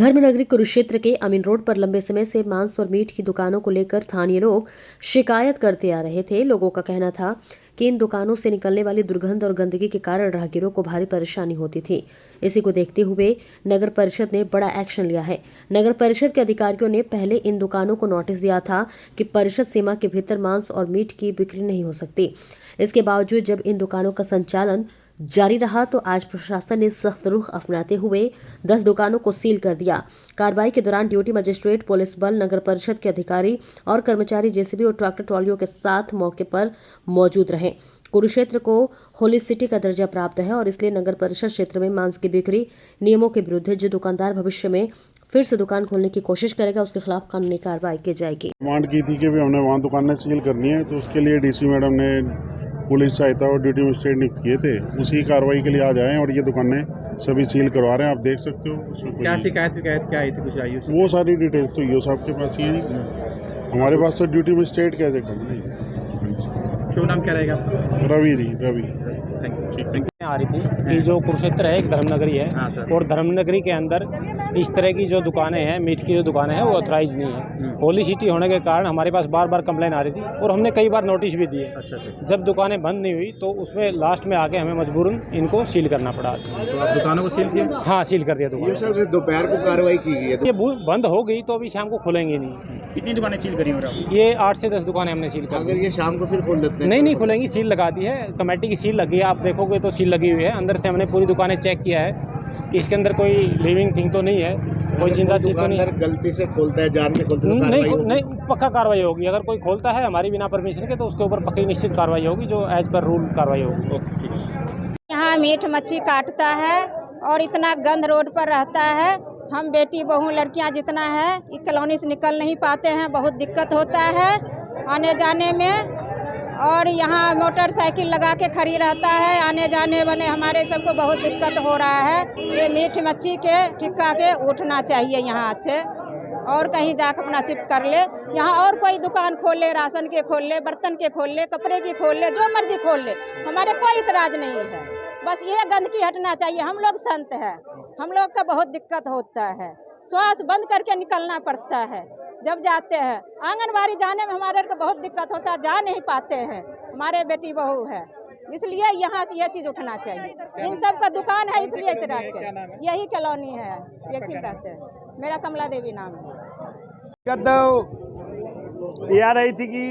धर्मनगरी कुरुक्षेत्र के अमीन रोड पर लंबे समय से मांस और मीट की दुकानों को लेकर स्थानीय लोग शिकायत करते आ रहे थे। लोगों का कहना था कि इन दुकानों से निकलने वाली दुर्गंध और गंदगी के कारण राहगीरों को भारी परेशानी होती थी। इसी को देखते हुए नगर परिषद ने बड़ा एक्शन लिया है। नगर परिषद के अधिकारियों ने पहले इन दुकानों को नोटिस दिया था कि परिषद सीमा के भीतर मांस और मीट की बिक्री नहीं हो सकती। इसके बावजूद जब इन दुकानों का संचालन जारी रहा तो आज प्रशासन ने सख्त रुख अपनाते हुए 10 दुकानों को सील कर दिया। कार्रवाई के दौरान ड्यूटी मजिस्ट्रेट, पुलिस बल, नगर परिषद के अधिकारी और कर्मचारी जेसीबी और ट्रैक्टर ट्रॉलियों के साथ मौके पर मौजूद रहे। कुरुक्षेत्र को होली सिटी का दर्जा प्राप्त है और इसलिए नगर परिषद क्षेत्र में मांस की बिक्री नियमों के विरुद्ध है। जो दुकानदार भविष्य में फिर से दुकान खोलने की कोशिश करेगा उसके खिलाफ कानूनी कार्रवाई की जाएगी। डिमांड की थी कि भी हमने वहाँ दुकानें सील करनी है, तो उसके लिए डीसी मैडम ने पुलिस सहायता और ड्यूटी मजिस्ट्रेट नियुक्त किए थे। उसी कार्रवाई के लिए आज आए और ये दुकानें सभी सील करवा रहे हैं। आप देख सकते हो। क्या शिकायत क्या आई थी, कुछ आई उसमें? वो सारी डिटेल्स तो ईओ साहब के पास ही है। हमारे पास तो ड्यूटी मजिस्ट्रेट कैसे कम। शुभ नाम क्या रहेगा? रवि। Thank you. आ रही थी कि जो कुरुक्षेत्र है एक धर्मनगरी है और धर्मनगरी के अंदर इस तरह की जो दुकानें हैं, मीट की जो दुकानें हैं वो ऑथराइज नहीं है। होली सिटी होने के कारण हमारे पास बार बार कंप्लेन आ रही थी और हमने कई बार नोटिस भी दिए। अच्छा। जब दुकानें बंद नहीं हुई तो उसमें लास्ट में आके हमें मजबूरन इनको सील करना पड़ा। तो आप दुकानों को सील किया? हाँ, सील कर दिया दुकान। से दोपहर को कार्रवाई की गई है। ये बंद हो गई तो अभी शाम को खुलेंगे नहीं। कितनी दुकानें सील करी हो? ये 8 से 10 दुकानें हमने सील कर। अगर ये शाम को फिर खोल देते हैं? नहीं खुलेंगी, सील लगा दी है, कमेटी की सील लगी है। आप देखोगे तो सील लगी हुई है। अंदर से हमने पूरी दुकानें चेक किया है कि इसके अंदर कोई लिविंग थिंग तो नहीं है, कोई जिंदा चीज तो नहीं। गलती से खोलता है, जान के खोलता है? नहीं, पक्का कार्रवाई होगी। अगर कोई खोलता है हमारी बिना परमिशन के तो उसके ऊपर पक्की निश्चित कार्रवाई होगी, जो एज पर रूल कार्रवाई होगी। यहाँ मीट मच्छी काटता है और इतना गंद रोड पर रहता है। हम बेटी बहू लड़कियाँ जितना है इस कॉलोनी से निकल नहीं पाते हैं, बहुत दिक्कत होता है आने जाने में। और यहाँ मोटरसाइकिल लगा के खड़ी रहता है, आने जाने वाले हमारे सबको बहुत दिक्कत हो रहा है। ये मीट मच्छी के टिक्का के उठना चाहिए यहाँ से और कहीं जाकर अपना शिफ्ट कर ले। यहाँ और कोई दुकान खोल ले, राशन के खोल ले, बर्तन के खोल ले, कपड़े की खोल ले, जो मर्जी खोल ले, हमारे कोई इतराज नहीं है। बस ये गंदगी हटना चाहिए। हम लोग संत हैं, हम लोग का बहुत दिक्कत होता है। श्वास बंद करके निकलना पड़ता है जब जाते हैं। आंगनबाड़ी जाने में हमारे को बहुत दिक्कत होता है, जा नहीं पाते हैं, हमारे बेटी बहू है। इसलिए यहाँ से ये चीज़ उठना चाहिए। इन सब का दुकान है इसलिए इतराज के। यही कॉलोनी है, यही रहते हैं। मेरा कमला देवी नाम है। ये आ रही थी कि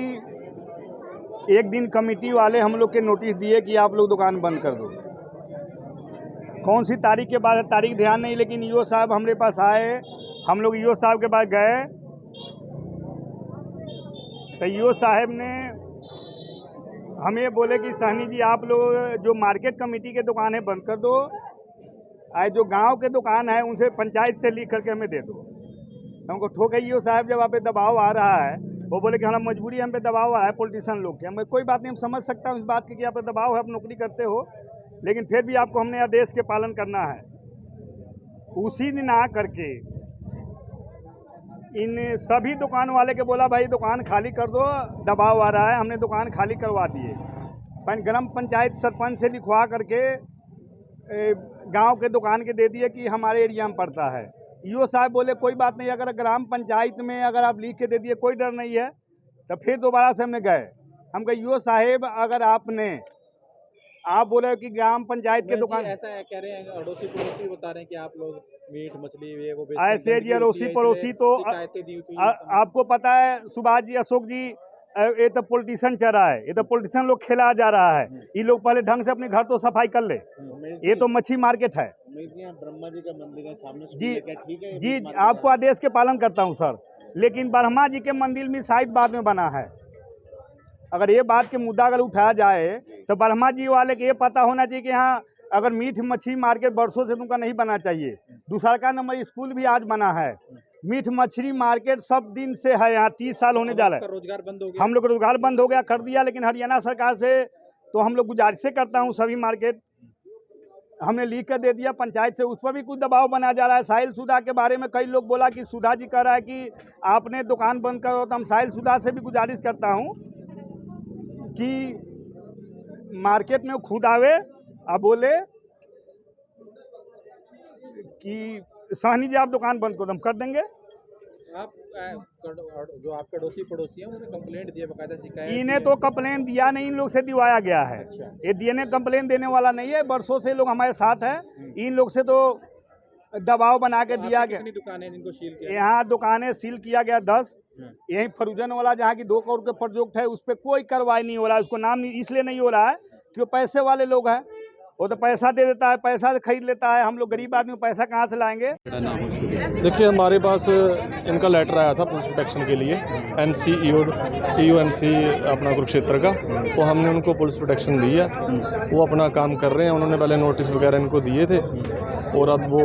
एक दिन कमेटी वाले हम लोग के नोटिस दिए कि आप लोग दुकान बंद कर दो। कौन सी तारीख के बाद तारीख ध्यान नहीं, लेकिन ईओ साहब हमारे पास आए। हम लोग ईओ साहब के पास गए तो ईओ साहब ने हमें बोले कि सहनी जी आप लोग जो मार्केट कमेटी के दुकान है बंद कर दो, आज जो गांव के दुकान है उनसे पंचायत से लिख करके हमें दे दो। हमको ठोके ईओ साहब जब आप पे दबाव आ रहा है, वो बोले कि हमारा मजबूरी, हम पे दबाव आ रहा है पॉलिटिशियन लोग के। हमें कोई बात नहीं, हम समझ सकता हूँ इस बात की कि आप पे दबाव है, आप नौकरी करते हो, लेकिन फिर भी आपको हमने आदेश के पालन करना है। उसी दिन आ करके इन सभी दुकान वाले के बोला भाई दुकान खाली कर दो, दबाव आ रहा है। हमने दुकान खाली करवा दिए। ग्राम पंचायत सरपंच से लिखवा करके गांव के दुकान के दे दिए कि हमारे एरिया में पड़ता है। ईओ साहब बोले कोई बात नहीं, अगर ग्राम पंचायत में अगर आप लिख के दे दिए कोई डर नहीं है। तो फिर दोबारा से हमने गए, हम कहे ईओ साहेब अगर आप बोले कि ग्राम पंचायत के दुकान ऐसा है, कह रहे हैं अड़ोसी पड़ोसी बता रहे हैं कि आप लोग मीट मछली वो ऐसे जी अड़ोसी पड़ोसी तो आपको पता है सुभाष जी, अशोक जी, ये तो पॉलिटिशियन चल रहा है, ये तो पॉलिटिशियन लोग खेला जा रहा है। ये लोग पहले ढंग से अपने घर तो सफाई कर ले। ये तो मच्छी मार्केट है ब्रह्मा जी का मंदिर है सामने जी। ठीक है जी आपको आदेश के पालन करता हूँ सर, लेकिन ब्रह्मा जी के मंदिर में शायद बाद में बना है। अगर ये बात के मुद्दा अगर उठाया जाए तो ब्रह्मा जी वाले के ये पता होना चाहिए कि हाँ अगर मीट मछली मार्केट बरसों से तुमका नहीं बना चाहिए। दूसरा का नंबर स्कूल भी आज बना है। मीट मछली मार्केट सब दिन से है यहाँ, 30 साल होने जा रहा है। रोजगार बंद हो गया, हम लोग रोजगार बंद हो गया कर दिया, लेकिन हरियाणा सरकार से तो हम लोग गुजारिश करता हूँ सभी मार्केट हमने लिख कर दे दिया पंचायत से, उस पर भी कुछ दबाव बनाया जा रहा है। साहिल सुधा के बारे में कई लोग बोला कि सुधा जी कह रहा है कि आपने दुकान बंद करो, तो हम साहिल सुधा से भी गुजारिश करता हूँ कि मार्केट में खुद आवे और बोले कि साहनी जी आप दुकान बंद करो, हम कर देंगे। आप जो आपके पड़ोसी हैं उन्होंने कंप्लेंट दिया, बकायदा शिकायत इन्हें तो कंप्लेन दिया नहीं, इन लोग से दिवाया गया है। अच्छा। ये देने कंप्लेन देने वाला नहीं है, बरसों से लोग हमारे साथ हैं। इन लोग से तो दबाव बना के दिया गया। कितनी दुकानें जिनको सील किया? यहाँ दुकानें सील किया गया 10। यही फरूजन वाला जहाँ की 2 करोड़ के प्रोजेक्ट है उस पर कोई कार्रवाई नहीं हो रहा है। उसको नाम इसलिए नहीं हो रहा है कि वो पैसे वाले लोग हैं, वो तो पैसा दे देता है, पैसा से खरीद लेता है। हम लोग गरीब आदमी पैसा कहाँ से लाएंगे? देखिए हमारे पास इनका लेटर आया था पुलिस प्रोटेक्शन के लिए, TUMC अपना कुरुक्षेत्र का, तो हमने उनको पुलिस प्रोटेक्शन दी है। वो अपना काम कर रहे हैं। उन्होंने पहले नोटिस वगैरह इनको दिए थे और अब वो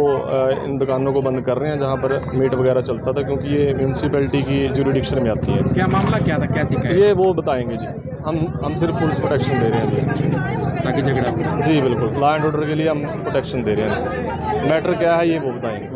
इन दुकानों को बंद कर रहे हैं जहाँ पर मीट वगैरह चलता था, क्योंकि ये म्यूनसिपैलिटी की जुरिडिक्शन में आती है। क्या मामला क्या था, क्या शिकायत? ये वो बताएंगे जी। हम सिर्फ पुलिस प्रोटेक्शन दे रहे हैं जी, ताकि झगड़ा हो। जी बिल्कुल, लॉ एंड ऑर्डर के लिए हम प्रोटेक्शन दे रहे हैं। मैटर क्या है ये वो बताएंगे।